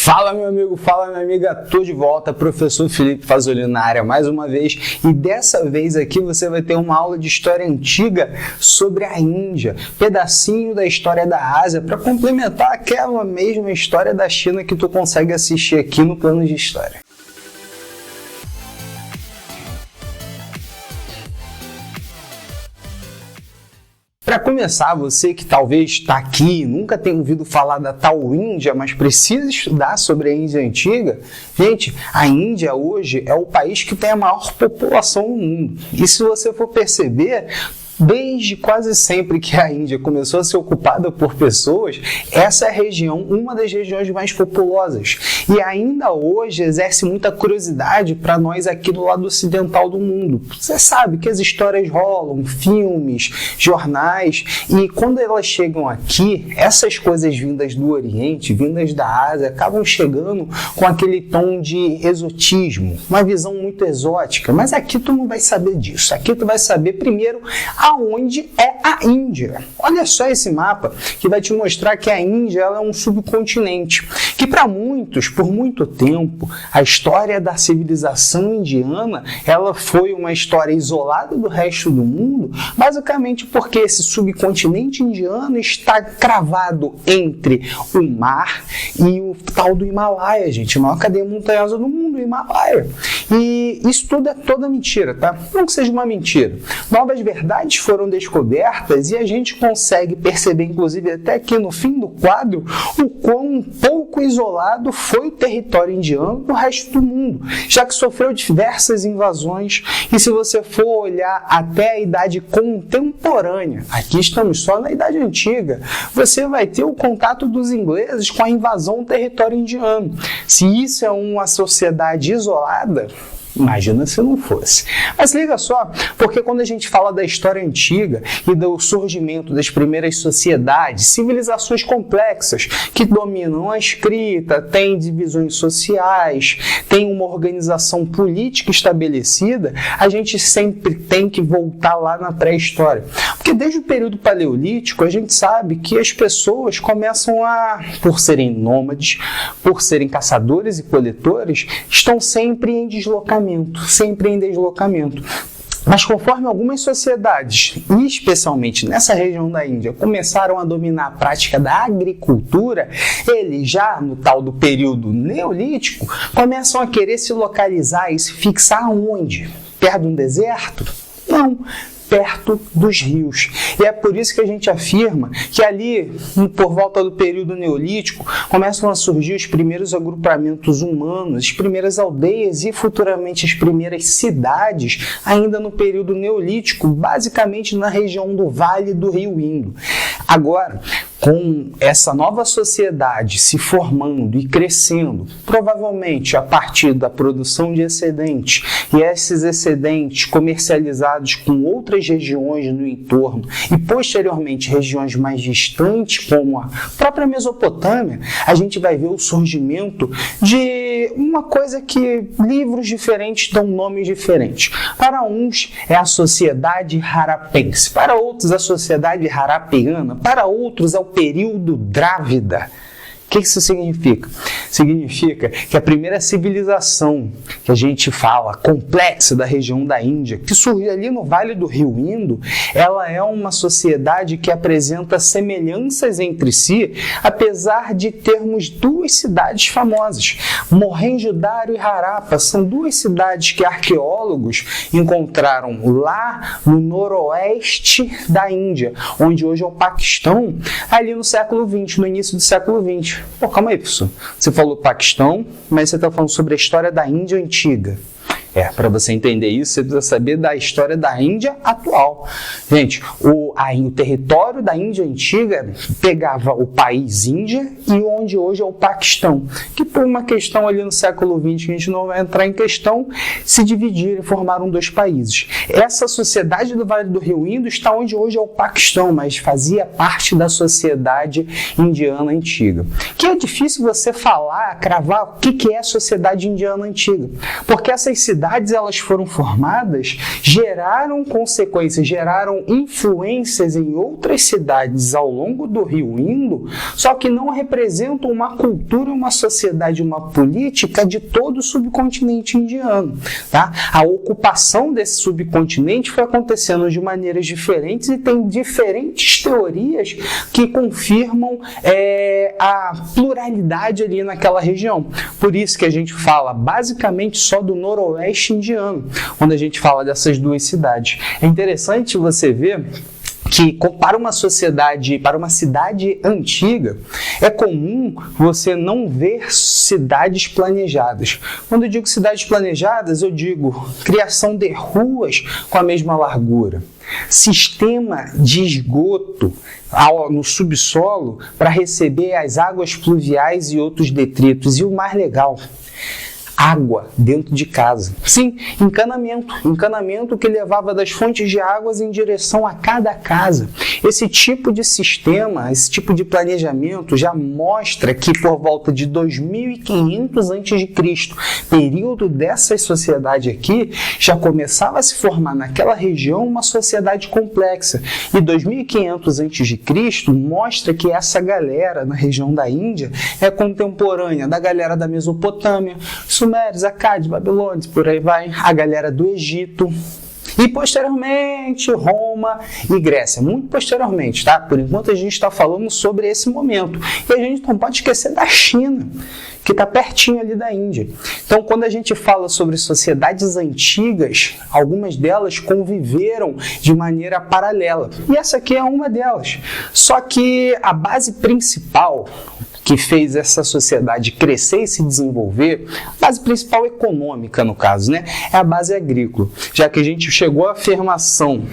Fala meu amigo, fala minha amiga, tô de volta, professor Felipe Fazolino na área mais uma vez e dessa vez aqui você vai ter uma aula de história antiga sobre a Índia, pedacinho da história da Ásia para complementar aquela mesma história da China que tu consegue assistir aqui no Plano de História. Para começar, você que talvez está aqui, nunca tenha ouvido falar da tal Índia, mas precisa estudar sobre a Índia antiga, gente, a Índia hoje é o país que tem a maior população no mundo. E se você for perceber, desde quase sempre que a Índia começou a ser ocupada por pessoas, essa é a região, uma das regiões mais populosas. E ainda hoje exerce muita curiosidade para nós aqui do lado ocidental do mundo. Você sabe que as histórias rolam, filmes, jornais, e quando elas chegam aqui, essas coisas vindas do Oriente, vindas da Ásia, acabam chegando com aquele tom de exotismo, uma visão muito exótica. Mas aqui tu não vai saber disso. Aqui tu vai saber primeiro aonde é a Índia. Olha só esse mapa que vai te mostrar que a Índia ela é um subcontinente, que para muitos, por muito tempo, a história da civilização indiana ela foi uma história isolada do resto do mundo, basicamente porque esse subcontinente indiano está cravado entre o mar e o tal do Himalaia, gente, a maior cadeia montanhosa do mundo, o Himalaia. E isso tudo é toda mentira, tá? Não que seja uma mentira. Novas verdades foram descobertas e a gente consegue perceber, inclusive até aqui no fim do quadro, o quão pouco isolado foi o território indiano do resto do mundo, já que sofreu diversas invasões e se você for olhar até a idade contemporânea, aqui estamos só na idade antiga, você vai ter o contato dos ingleses com a invasão do território indiano. Se isso é uma sociedade isolada, imagina se não fosse. Mas liga só, porque quando a gente fala da história antiga e do surgimento das primeiras sociedades, civilizações complexas que dominam a escrita, têm divisões sociais, têm uma organização política estabelecida, a gente sempre tem que voltar lá na pré-história. Porque desde o período paleolítico, a gente sabe que as pessoas começam por serem nômades, por serem caçadores e coletores, estão sempre em deslocamento. Mas conforme algumas sociedades, e especialmente nessa região da Índia, começaram a dominar a prática da agricultura, eles já no tal do período neolítico, começam a querer se localizar e se fixar onde? Perto de um deserto? Não, perto dos rios. E é por isso que a gente afirma que ali, por volta do período neolítico, começam a surgir os primeiros agrupamentos humanos, as primeiras aldeias e futuramente as primeiras cidades, ainda no período neolítico, basicamente na região do Vale do Rio Indo. Agora, com essa nova sociedade se formando e crescendo, provavelmente a partir da produção de excedentes, e esses excedentes comercializados com outras regiões no entorno e posteriormente regiões mais distantes, como a própria Mesopotâmia, a gente vai ver o surgimento de uma coisa que livros diferentes dão nomes diferentes. Para uns é a sociedade harapense, para outros a sociedade harapiana, para outros é o período Drávida. O que isso significa? Significa que a primeira civilização que a gente fala, complexa da região da Índia, que surge ali no Vale do Rio Indo, ela é uma sociedade que apresenta semelhanças entre si, apesar de termos duas cidades famosas. Mohenjo-Daro e Harappa são duas cidades que arqueólogos encontraram lá no noroeste da Índia, onde hoje é o Paquistão, ali no século XX, no início do século XX. Pô, calma aí, professor. Você falou Paquistão, mas você está falando sobre a história da Índia antiga. Para você entender isso, você precisa saber da história da Índia atual. Gente, o território da Índia antiga pegava o país Índia e onde hoje é o Paquistão, que por uma questão ali no século XX, que a gente não vai entrar em questão, se dividiram e formaram dois países. Essa sociedade do Vale do Rio Indo está onde hoje é o Paquistão, mas fazia parte da sociedade indiana antiga. Que é difícil você falar, cravar o que é a sociedade indiana antiga, porque essas cidades cidades elas foram formadas, geraram consequências, geraram influências em outras cidades ao longo do rio Indo, só que não representam uma cultura, uma sociedade, uma política de todo o subcontinente indiano. Tá? A ocupação desse subcontinente foi acontecendo de maneiras diferentes e tem diferentes teorias que confirmam a pluralidade ali naquela região. Por isso que a gente fala basicamente só do noroeste indiano, quando a gente fala dessas duas cidades. É interessante você ver que para uma sociedade, para uma cidade antiga, é comum você não ver cidades planejadas. Quando eu digo cidades planejadas, eu digo criação de ruas com a mesma largura, sistema de esgoto no subsolo para receber as águas pluviais e outros detritos. E o mais legal, água dentro de casa. Sim, encanamento que levava das fontes de águas em direção a cada casa. Esse tipo de sistema, esse tipo de planejamento já mostra que por volta de 2500 a.C., período dessa sociedade aqui, já começava a se formar naquela região uma sociedade complexa. E 2500 a.C. mostra que essa galera na região da Índia é contemporânea da galera da Mesopotâmia, Sumérios, Acádios, Babilônios, por aí vai, a galera do Egito e posteriormente Roma e Grécia, muito posteriormente, tá? Por enquanto a gente está falando sobre esse momento e a gente não pode esquecer da China, que está pertinho ali da Índia. Então, quando a gente fala sobre sociedades antigas, algumas delas conviveram de maneira paralela e essa aqui é uma delas. Só que a base principal que fez essa sociedade crescer e se desenvolver, a base principal econômica, no caso, né? É a base agrícola, já que a gente chegou à afirmação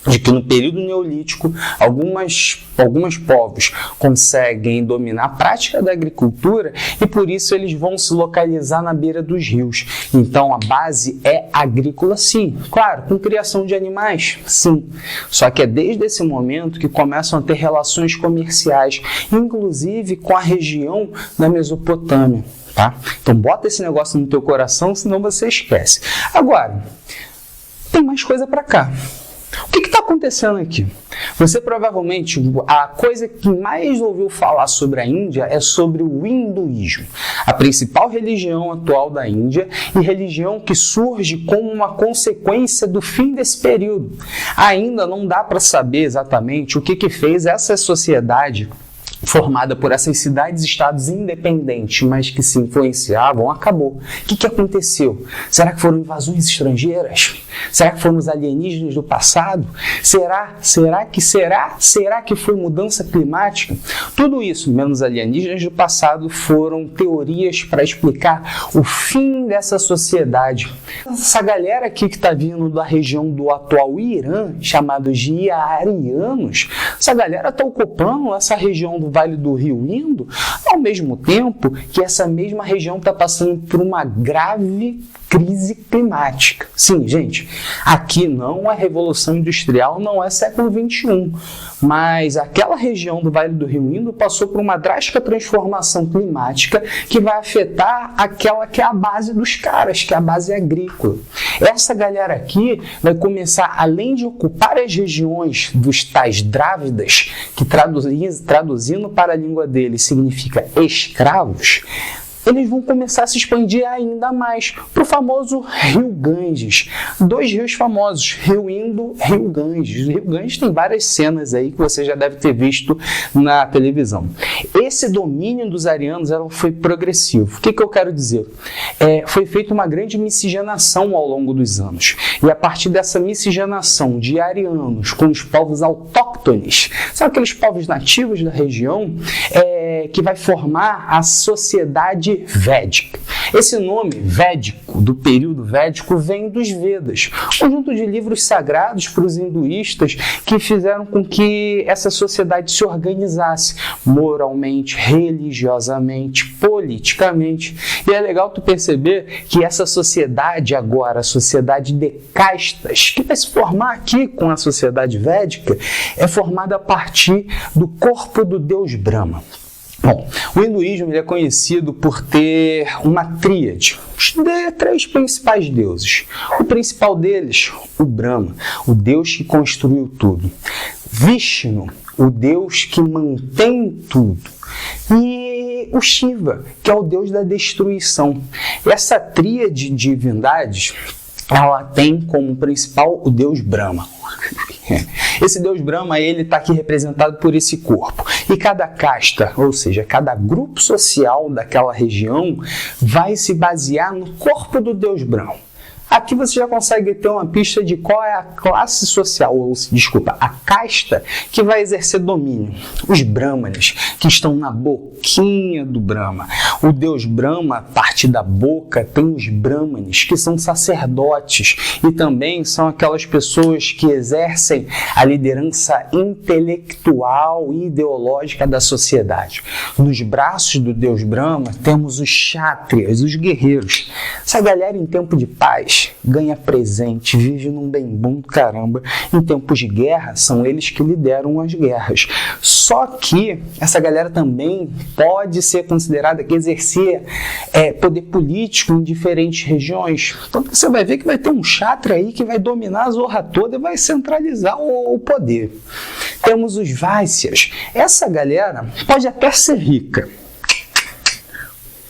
de que no período neolítico alguns povos conseguem dominar a prática da agricultura e por isso eles vão se localizar na beira dos rios. Então a base é agrícola, sim. Claro, com criação de animais, sim. Só que é desde esse momento que começam a ter relações comerciais, inclusive com a região da Mesopotâmia. Tá? Então bota esse negócio no teu coração, senão você esquece. Agora, tem mais coisa para cá. O que está acontecendo aqui? Você provavelmente, a coisa que mais ouviu falar sobre a Índia é sobre o hinduísmo, a principal religião atual da Índia e religião que surge como uma consequência do fim desse período. Ainda não dá para saber exatamente o que fez essa sociedade formada por essas cidades-estados independentes, mas que se influenciavam, acabou. O que aconteceu? Será que foram invasões estrangeiras? Será que foram os alienígenas do passado? Será que foi mudança climática? Tudo isso, menos alienígenas do passado, foram teorias para explicar o fim dessa sociedade. Essa galera aqui que está vindo da região do atual Irã, chamados de arianos, essa galera está ocupando essa região do Vale do Rio Indo, ao mesmo tempo que essa mesma região está passando por uma grave crise climática. Sim, gente, aqui não é Revolução Industrial, não é século XXI, mas aquela região do Vale do Rio Indo passou por uma drástica transformação climática que vai afetar aquela que é a base dos caras, que é a base agrícola. Essa galera aqui vai começar, além de ocupar as regiões dos tais Drávidas, que traduzindo para a língua deles significa escravos, eles vão começar a se expandir ainda mais para o famoso Rio Ganges. Dois rios famosos, Rio Indo e Rio Ganges. O Rio Ganges tem várias cenas aí que você já deve ter visto na televisão. Esse domínio dos arianos foi progressivo. O que eu quero dizer? Foi feita uma grande miscigenação ao longo dos anos. E a partir dessa miscigenação de arianos com os povos autóctones, são aqueles povos nativos da região, que vai formar a sociedade védica. Esse nome védico, do período védico, vem dos Vedas, um conjunto de livros sagrados para os hinduístas que fizeram com que essa sociedade se organizasse moralmente, religiosamente, politicamente. E é legal tu perceber que essa sociedade agora, a sociedade de castas, que vai se formar aqui com a sociedade védica, é formada a partir do corpo do deus Brahma. Bom, o hinduísmo ele é conhecido por ter uma tríade, de 3 principais deuses. O principal deles, o Brahma, o Deus que construiu tudo. Vishnu, o Deus que mantém tudo. E o Shiva, que é o Deus da destruição. Essa tríade de divindades, ela tem como principal o Deus Brahma. Esse Deus Brahma, ele está aqui representado por esse corpo. E cada casta, ou seja, cada grupo social daquela região, vai se basear no corpo do Deus Brahma. Aqui você já consegue ter uma pista de qual é a classe social, ou, desculpa, a casta que vai exercer domínio. Os Brahmanes, que estão na boquinha do Brahma. O Deus Brahma, a partir da boca, tem os Brahmanes, que são sacerdotes e também são aquelas pessoas que exercem a liderança intelectual e ideológica da sociedade. Nos braços do Deus Brahma temos os Kshatriyas, os guerreiros. Essa galera em tempo de paz ganha presente, vive num bem-bom do caramba. Em tempos de guerra, são eles que lideram as guerras. Só que essa galera também pode ser considerada que exercia poder político em diferentes regiões. Então você vai ver que vai ter um Kshatriya aí que vai dominar a zorra toda e vai centralizar o poder. Temos os Vaisyas. Essa galera pode até ser rica,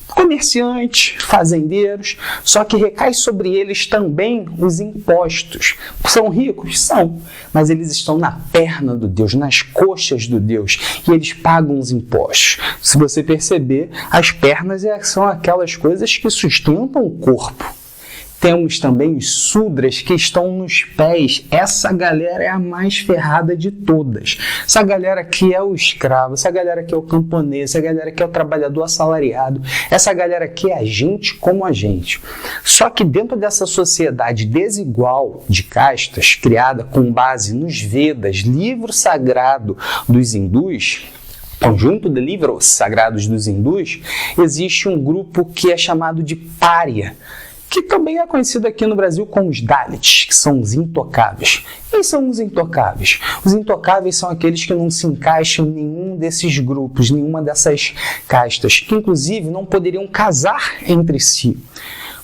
comerciantes, fazendeiros, só que recai sobre eles também os impostos. São ricos? São, mas eles estão na perna do Deus, nas coxas do Deus, e eles pagam os impostos. Se você perceber, as pernas são aquelas coisas que sustentam o corpo. Temos também os Sudras que estão nos pés. Essa galera é a mais ferrada de todas. Essa galera aqui é o escravo, essa galera aqui é o camponês, essa galera aqui é o trabalhador assalariado, essa galera aqui é a gente como a gente. Só que dentro dessa sociedade desigual de castas, criada com base nos Vedas, livro sagrado dos hindus, conjunto de livros sagrados dos hindus, existe um grupo que é chamado de Pária, que também é conhecido aqui no Brasil como os Dalits, que são os intocáveis. Quem são os intocáveis? Os intocáveis são aqueles que não se encaixam em nenhum desses grupos, nenhuma dessas castas, que inclusive não poderiam casar entre si.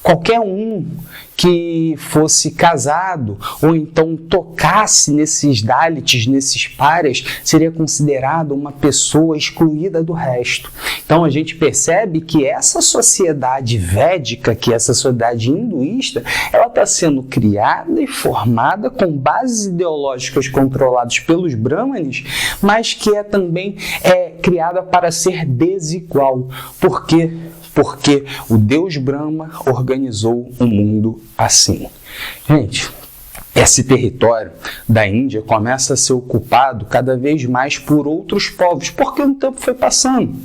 Qualquer um que fosse casado ou então tocasse nesses Dalits, nesses párias, seria considerado uma pessoa excluída do resto. Então a gente percebe que essa sociedade védica, que essa sociedade hinduísta, ela está sendo criada e formada com bases ideológicas controladas pelos Brahmanes, mas que também é criada para ser desigual. Por quê? Porque o Deus Brahma organizou o mundo assim. Gente, esse território da Índia começa a ser ocupado cada vez mais por outros povos, porque o tempo foi passando.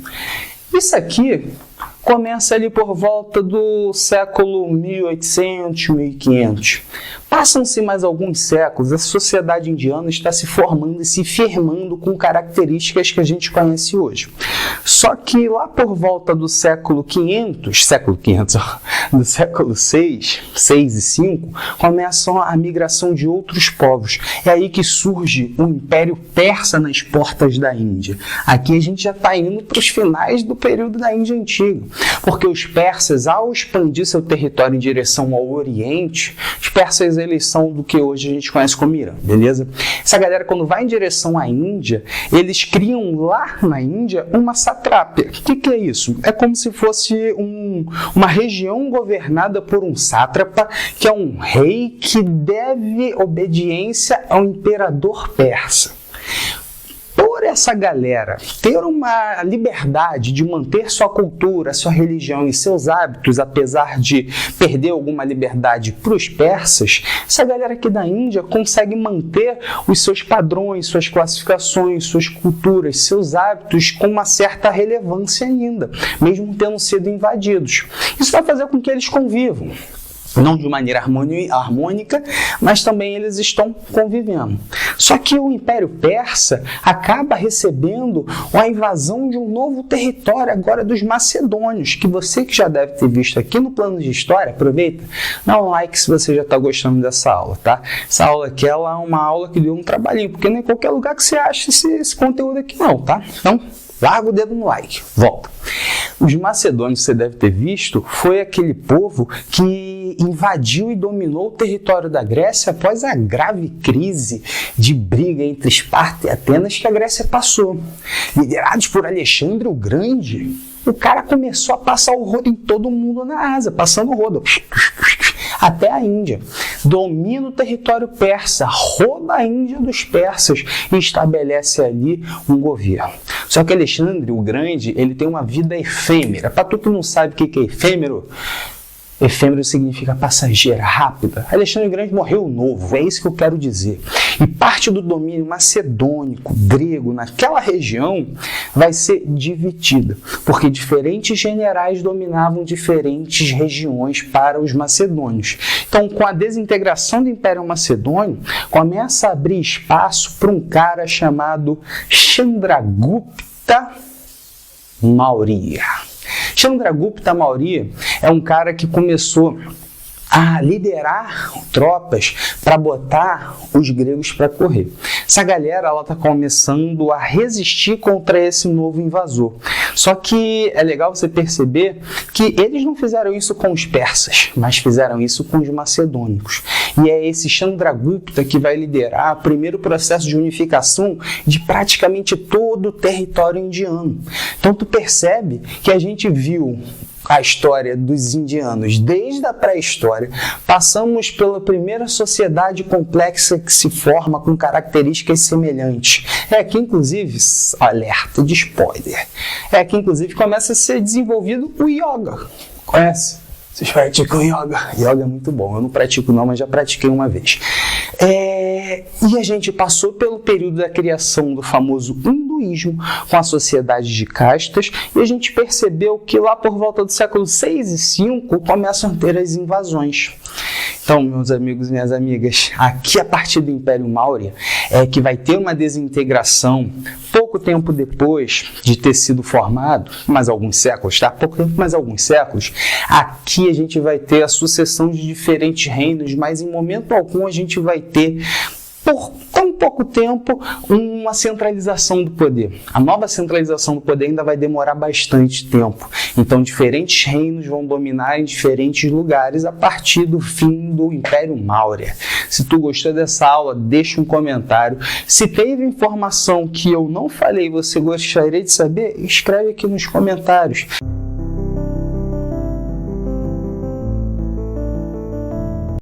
Isso aqui começa ali por volta do século 1800, 1500. Passam-se mais alguns séculos, a sociedade indiana está se formando e se firmando com características que a gente conhece hoje. Só que lá por volta do século 500, do século 6 e 5, começam a migração de outros povos. É aí que surge o Império Persa nas portas da Índia. Aqui a gente já está indo para os finais do período da Índia Antiga, porque os persas, ao expandir seu território em direção ao Oriente, os persas eles são do que hoje a gente conhece como Irã, beleza? Essa galera, quando vai em direção à Índia, eles criam lá na Índia uma satrápia. O que é isso? É como se fosse uma região governada por um sátrapa, que é um rei que deve obediência ao imperador persa. Por essa galera ter uma liberdade de manter sua cultura, sua religião e seus hábitos, apesar de perder alguma liberdade para os persas, essa galera aqui da Índia consegue manter os seus padrões, suas classificações, suas culturas, seus hábitos com uma certa relevância ainda, mesmo tendo sido invadidos. Isso vai fazer com que eles convivam. Não de maneira harmônica, mas também eles estão convivendo. Só que o Império Persa acaba recebendo a invasão de um novo território agora dos macedônios, que você que já deve ter visto aqui no plano de história, aproveita, dá um like se você já está gostando dessa aula, tá? Essa aula aqui ela é uma aula que deu um trabalhinho, porque não é em qualquer lugar que você acha esse conteúdo aqui não, tá? Então, Larga o dedo no like. Volta. Os macedônios, você deve ter visto, foi aquele povo que invadiu e dominou o território da Grécia após a grave crise de briga entre Esparta e Atenas que a Grécia passou. Liderados por Alexandre o Grande, o cara começou a passar o rodo em todo mundo na Ásia, passando o rodo até a Índia. Domina o território persa, rouba a Índia dos persas e estabelece ali um governo. Só que Alexandre o Grande, ele tem uma vida efêmera. Para tu que não sabe o que é efêmero, efêmero significa passageira, rápida. Alexandre o Grande morreu novo, é isso que eu quero dizer. E parte do domínio macedônico, grego, naquela região, vai ser dividida, porque diferentes generais dominavam diferentes regiões para os macedônios. Então, com a desintegração do Império Macedônio, começa a abrir espaço para um cara chamado Chandragupta Maurya. Chandragupta Maurya é um cara que começou a liderar tropas para botar os gregos para correr. Essa galera está começando a resistir contra esse novo invasor. Só que é legal você perceber que eles não fizeram isso com os persas, mas fizeram isso com os macedônicos. E é esse Chandragupta que vai liderar o primeiro processo de unificação de praticamente todo o território indiano. Então tu percebe que a gente viu a história dos indianos desde a pré-história, passamos pela primeira sociedade complexa que se forma com características semelhantes. É aqui, inclusive, alerta de spoiler, é aqui, inclusive, começa a ser desenvolvido o yoga. Conhece? Vocês praticam yoga? Yoga é muito bom. Eu não pratico não, mas já pratiquei uma vez. E a gente passou pelo período da criação do famoso hinduísmo, com a sociedade de castas, e a gente percebeu que lá por volta do século 6 e 5 começam a ter as invasões. Então, meus amigos e minhas amigas, aqui a partir do Império Maurya é que vai ter uma desintegração pouco tempo depois de ter sido formado, mais alguns séculos, tá? Pouco tempo, mais alguns séculos, aqui a gente vai ter a sucessão de diferentes reinos, mas em momento algum a gente vai ter, por tão pouco tempo, uma centralização do poder. A nova centralização do poder ainda vai demorar bastante tempo. Então, diferentes reinos vão dominar em diferentes lugares a partir do fim do Império Maurya. Se tu gostou dessa aula, deixa um comentário. Se teve informação que eu não falei e você gostaria de saber, escreve aqui nos comentários.